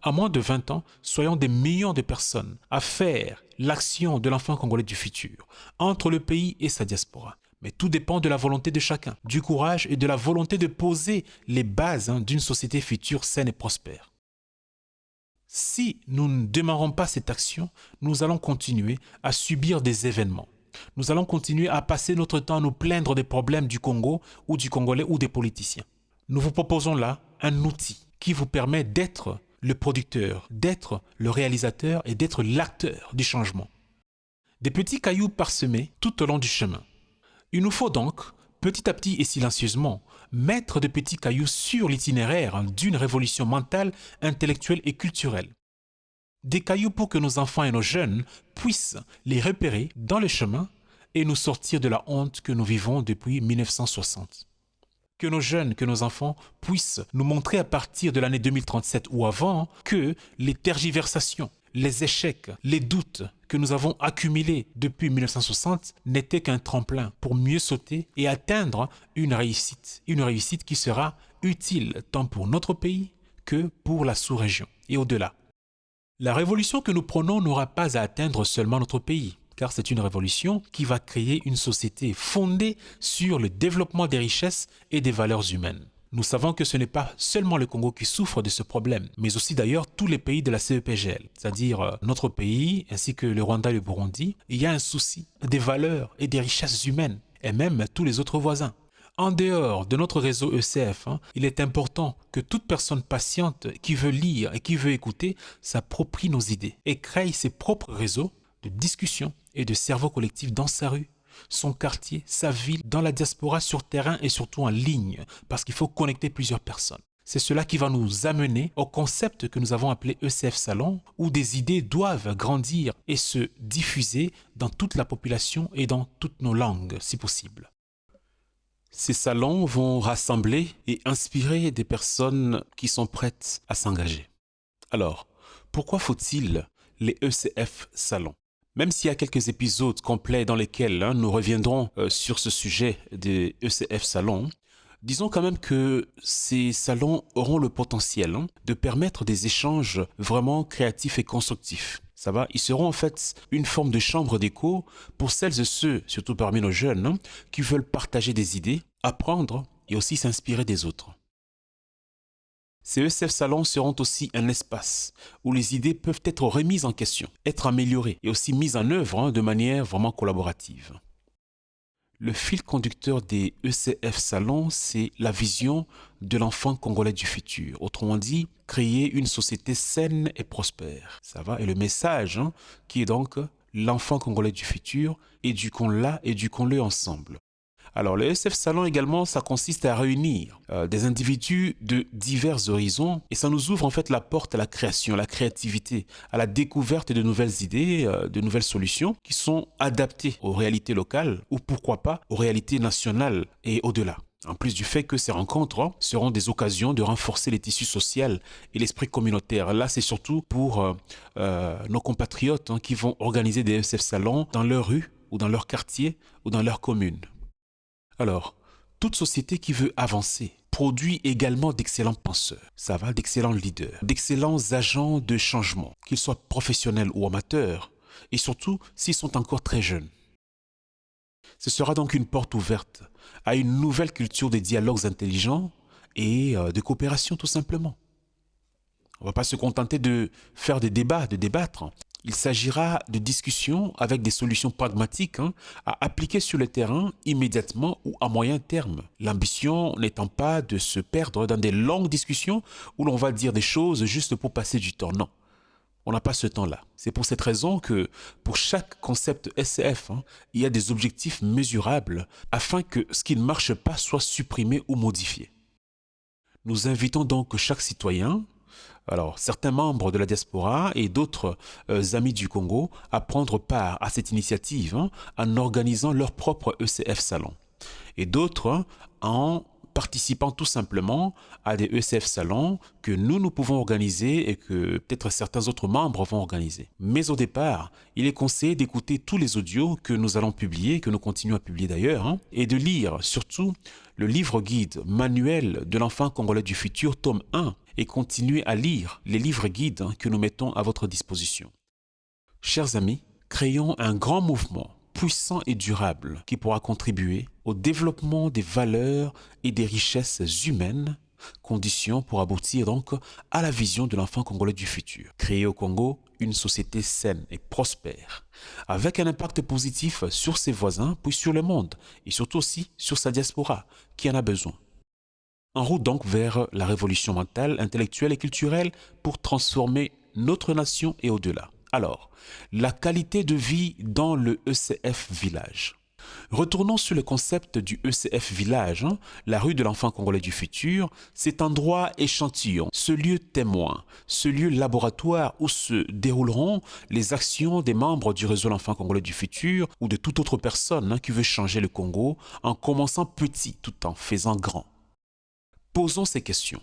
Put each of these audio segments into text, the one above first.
À moins de 20 ans, soyons des millions de personnes à faire l'action de l'enfant congolais du futur, entre le pays et sa diaspora. Mais tout dépend de la volonté de chacun, du courage et de la volonté de poser les bases d'une société future saine et prospère. Si nous ne démarrons pas cette action, nous allons continuer à subir des événements. Nous allons continuer à passer notre temps à nous plaindre des problèmes du Congo ou du Congolais ou des politiciens. Nous vous proposons là un outil qui vous permet d'être le producteur, d'être le réalisateur et d'être l'acteur du changement. Des petits cailloux parsemés tout au long du chemin. Il nous faut donc, petit à petit et silencieusement, mettre de petits cailloux sur l'itinéraire d'une révolution mentale, intellectuelle et culturelle. Des cailloux pour que nos enfants et nos jeunes puissent les repérer dans le chemin et nous sortir de la honte que nous vivons depuis 1960. Que nos jeunes, que nos enfants puissent nous montrer à partir de l'année 2037 ou avant que les tergiversations, les échecs, les doutes que nous avons accumulés depuis 1960 n'étaient qu'un tremplin pour mieux sauter et atteindre une réussite qui sera utile tant pour notre pays que pour la sous-région et au-delà. La révolution que nous prenons n'aura pas à atteindre seulement notre pays, car c'est une révolution qui va créer une société fondée sur le développement des richesses et des valeurs humaines. Nous savons que ce n'est pas seulement le Congo qui souffre de ce problème, mais aussi d'ailleurs tous les pays de la CEPGL, c'est-à-dire notre pays ainsi que le Rwanda et le Burundi. Il y a un souci des valeurs et des richesses humaines, et même tous les autres voisins. En dehors de notre réseau ECF, il est important que toute personne patiente qui veut lire et qui veut écouter s'approprie nos idées et crée ses propres réseaux de discussion et de cerveau collectif dans sa rue, son quartier, sa ville, dans la diaspora, sur terrain et surtout en ligne, parce qu'il faut connecter plusieurs personnes. C'est cela qui va nous amener au concept que nous avons appelé ECF Salon, où des idées doivent grandir et se diffuser dans toute la population et dans toutes nos langues, si possible. Ces salons vont rassembler et inspirer des personnes qui sont prêtes à s'engager. Alors, pourquoi faut-il les ECF Salons? Même s'il y a quelques épisodes complets dans lesquels nous reviendrons sur ce sujet des ECF Salons, disons quand même que ces salons auront le potentiel de permettre des échanges vraiment créatifs et constructifs. Ça va, ils seront en fait une forme de chambre d'écho pour celles et ceux, surtout parmi nos jeunes, qui veulent partager des idées, apprendre et aussi s'inspirer des autres. Ces ECF Salons seront aussi un espace où les idées peuvent être remises en question, être améliorées et aussi mises en œuvre de manière vraiment collaborative. Le fil conducteur des ECF Salons, c'est la vision de l'enfant congolais du futur. Autrement dit, créer une société saine et prospère. Ça va? Et le message qui est donc l'enfant congolais du futur, éduquons-la, éduquons-le ensemble. Alors, le ECF Salon également, ça consiste à réunir des individus de divers horizons et ça nous ouvre en fait la porte à la création, à la créativité, à la découverte de nouvelles idées, de nouvelles solutions qui sont adaptées aux réalités locales ou pourquoi pas aux réalités nationales et au-delà. En plus du fait que ces rencontres seront des occasions de renforcer les tissus sociaux et l'esprit communautaire. Là, c'est surtout pour nos compatriotes qui vont organiser des ECF Salons dans leur rue ou dans leur quartier ou dans leur commune. Alors, toute société qui veut avancer produit également d'excellents penseurs, ça va, d'excellents leaders, d'excellents agents de changement, qu'ils soient professionnels ou amateurs, et surtout s'ils sont encore très jeunes. Ce sera donc une porte ouverte à une nouvelle culture des dialogues intelligents et de coopération tout simplement. On ne va pas se contenter de faire des débats, de débattre. Il s'agira de discussions avec des solutions pragmatiques à appliquer sur le terrain immédiatement ou à moyen terme. L'ambition n'étant pas de se perdre dans des longues discussions où l'on va dire des choses juste pour passer du temps. Non, on n'a pas ce temps-là. C'est pour cette raison que pour chaque concept SCF, il y a des objectifs mesurables afin que ce qui ne marche pas soit supprimé ou modifié. Nous invitons donc chaque citoyen, alors certains membres de la diaspora et d'autres amis du Congo à prendre part à cette initiative en organisant leur propre ECF Salon et d'autres en participant tout simplement à des ECF salons que nous pouvons organiser et que peut-être certains autres membres vont organiser. Mais au départ, il est conseillé d'écouter tous les audios que nous allons publier, que nous continuons à publier d'ailleurs, et de lire surtout le livre guide Manuel de l'enfant congolais du futur, tome 1, et continuer à lire les livres guides que nous mettons à votre disposition. Chers amis, créons un grand mouvement puissant et durable qui pourra contribuer au développement des valeurs et des richesses humaines, condition pour aboutir donc à la vision de l'enfant congolais du futur. Créer au Congo une société saine et prospère, avec un impact positif sur ses voisins, puis sur le monde, et surtout aussi sur sa diaspora, qui en a besoin. En route donc vers la révolution mentale, intellectuelle et culturelle pour transformer notre nation et au-delà. Alors, la qualité de vie dans le ECF Village. Retournons sur le concept du ECF Village, la rue de l'enfant congolais du futur, cet endroit échantillon, ce lieu témoin, ce lieu laboratoire où se dérouleront les actions des membres du réseau l'enfant congolais du futur ou de toute autre personne qui veut changer le Congo en commençant petit tout en faisant grand. Posons ces questions.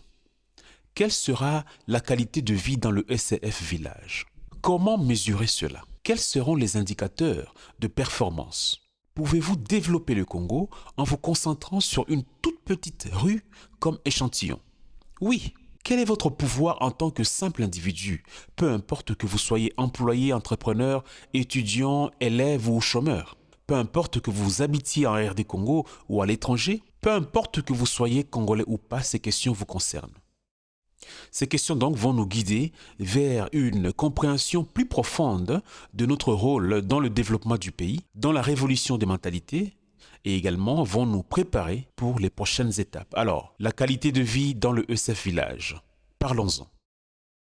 Quelle sera la qualité de vie dans le ECF Village? Comment mesurer cela? Quels seront les indicateurs de performance? Pouvez-vous développer le Congo en vous concentrant sur une toute petite rue comme échantillon? Oui. Quel est votre pouvoir en tant que simple individu? Peu importe que vous soyez employé, entrepreneur, étudiant, élève ou chômeur. Peu importe que vous habitiez en RD Congo ou à l'étranger. Peu importe que vous soyez congolais ou pas, ces questions vous concernent. Ces questions donc vont nous guider vers une compréhension plus profonde de notre rôle dans le développement du pays, dans la révolution des mentalités, et également vont nous préparer pour les prochaines étapes. Alors, la qualité de vie dans le ECF Village. Parlons-en.